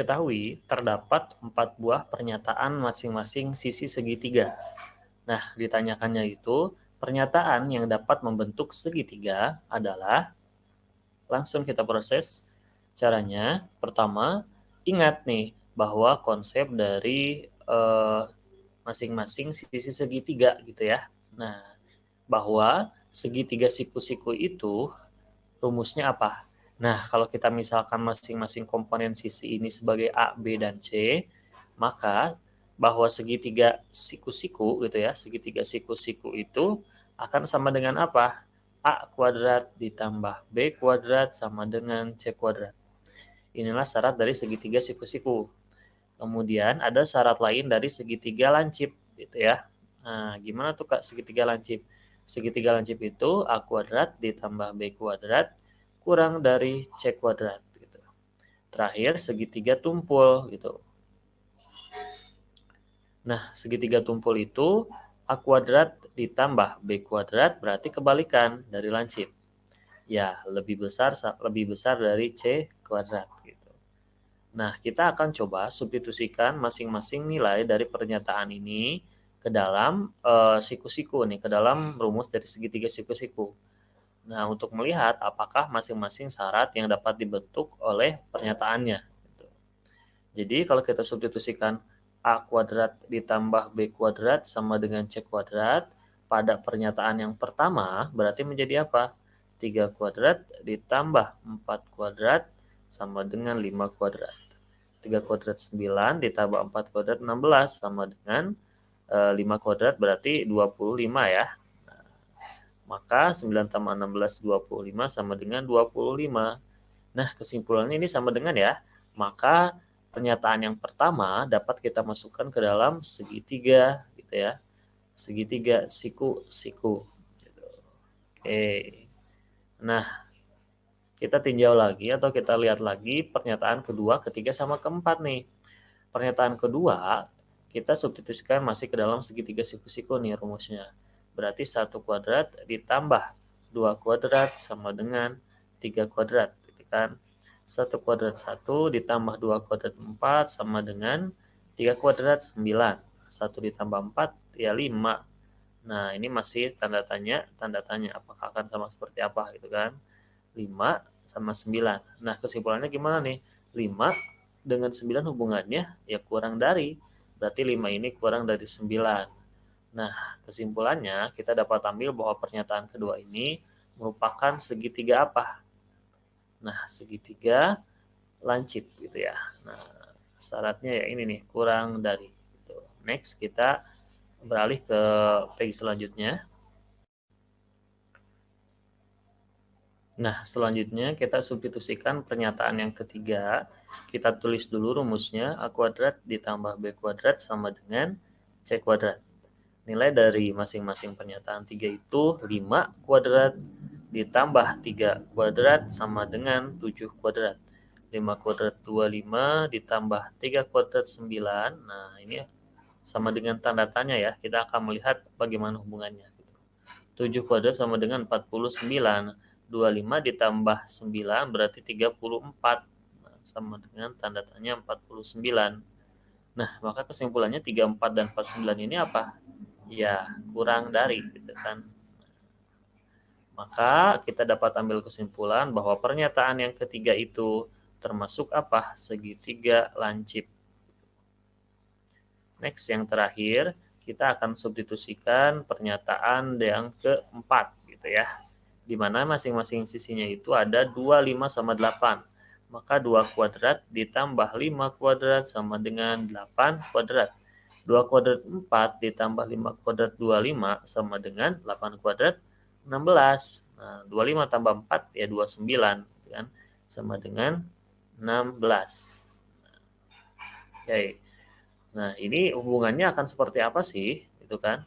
Diketahui terdapat 4 buah pernyataan masing-masing sisi segitiga. Nah, ditanyakannya itu, pernyataan yang dapat membentuk segitiga adalah, langsung kita proses. Caranya, pertama, ingat nih bahwa konsep dari masing-masing sisi segitiga gitu ya. Nah, bahwa segitiga siku-siku itu rumusnya apa? Nah, kalau kita misalkan masing-masing komponen sisi ini sebagai A, B, dan C, maka bahwa segitiga siku-siku gitu ya, segitiga siku-siku itu akan sama dengan apa? A kuadrat ditambah B kuadrat sama dengan C kuadrat. Inilah syarat dari segitiga siku-siku. Kemudian ada syarat lain dari segitiga lancip gitu ya. Nah, gimana tuh Kak segitiga lancip? Segitiga lancip itu A kuadrat ditambah B kuadrat kurang dari C kuadrat gitu. Terakhir segitiga tumpul gitu. Nah, segitiga tumpul itu A kuadrat ditambah B kuadrat berarti kebalikan dari lancip. Ya, lebih besar dari C kuadrat gitu. Nah, kita akan coba substitusikan masing-masing nilai dari pernyataan ini ke dalam siku-siku nih, ke dalam rumus dari segitiga siku-siku. Nah, untuk melihat apakah masing-masing syarat yang dapat dibentuk oleh pernyataannya. Gitu. Jadi, kalau kita substitusikan A kuadrat ditambah B kuadrat sama dengan C kuadrat, pada pernyataan yang pertama berarti menjadi apa? 3 kuadrat ditambah 4 kuadrat sama dengan 5 kuadrat. 3 kuadrat 9 ditambah 4 kuadrat 16 sama dengan 5 kuadrat berarti 25 ya. Maka 9 tambah 16 25 sama dengan 25. Nah, kesimpulannya ini sama dengan ya. Maka pernyataan yang pertama dapat kita masukkan ke dalam segitiga gitu ya. Segitiga siku-siku. Gitu. Oke. Nah, kita tinjau lagi atau kita lihat lagi pernyataan kedua, ketiga, sama keempat nih. Pernyataan kedua, kita substitusikan masih ke dalam segitiga siku-siku nih rumusnya. Berarti 1 kuadrat ditambah 2 kuadrat sama dengan 3 kuadrat. Gitu kan? 1 kuadrat 1 ditambah 2 kuadrat 4 sama dengan 3 kuadrat 9. 1 ditambah 4 ya 5. Nah, ini masih tanda tanya apakah akan sama seperti apa gitu kan. 5 sama 9. Nah, kesimpulannya gimana nih? 5 dengan 9 hubungannya ya kurang dari. Berarti 5 ini kurang dari 9. Nah, kesimpulannya kita dapat ambil bahwa pernyataan kedua ini merupakan segitiga apa? Nah, segitiga lancip gitu ya. Nah, syaratnya ya ini nih, kurang dari. Gitu. Next, kita beralih ke page selanjutnya. Nah, selanjutnya kita substitusikan pernyataan yang ketiga. Kita tulis dulu rumusnya, A kuadrat ditambah B kuadrat sama dengan C kuadrat. Nilai dari masing-masing pernyataan 3 itu 5 kuadrat ditambah 3 kuadrat sama dengan 7 kuadrat. 5 kuadrat 25 ditambah 3 kuadrat 9. Nah, ini sama dengan tanda tanya ya. Kita akan melihat bagaimana hubungannya. 7 kuadrat sama dengan 49. 25 ditambah 9 berarti 34. Nah, sama dengan tanda tanya 49. Nah, maka kesimpulannya 34 dan 49 ini apa? Ya, kurang dari gitu kan. Maka kita dapat ambil kesimpulan bahwa pernyataan yang ketiga itu termasuk apa? Segitiga lancip. Next, yang terakhir, kita akan substitusikan pernyataan yang keempat gitu ya. Di mana masing-masing sisinya itu ada 25 sama 8. Maka 2 kuadrat ditambah 5 kuadrat sama dengan 8 kuadrat. 2 kuadrat 4 ditambah 5 kuadrat 25 sama dengan 8 kuadrat 16. Nah, 25 tambah 4 ya 29 kan? Sama dengan 16. Oke. Nah, ini hubungannya akan seperti apa sih? Itu kan?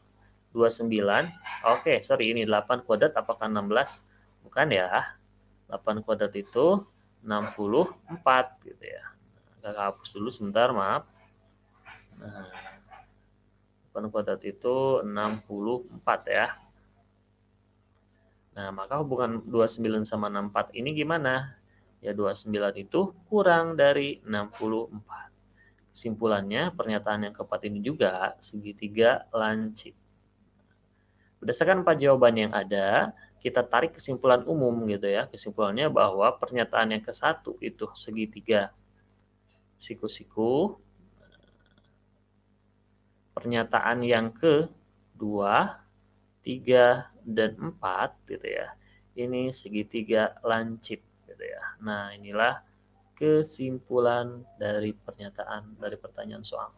29. Oke, sorry ini 8 kuadrat apakah 16? Bukan ya. 8 kuadrat itu 64 gitu ya. Kakak hapus dulu sebentar, maaf. Nah, 8 kuadrat itu 64 ya. Nah, maka hubungan 29 sama 64 ini gimana? Ya 29 itu kurang dari 64. Kesimpulannya, pernyataan yang keempat ini juga segitiga lancip. Berdasarkan 4 jawaban yang ada, kita tarik kesimpulan umum gitu ya. Kesimpulannya bahwa pernyataan yang ke-1 itu segitiga siku-siku. Pernyataan yang ke-2, 3, dan 4 gitu ya. Ini segitiga lancip gitu ya. Nah, inilah kesimpulan dari pertanyaan soal.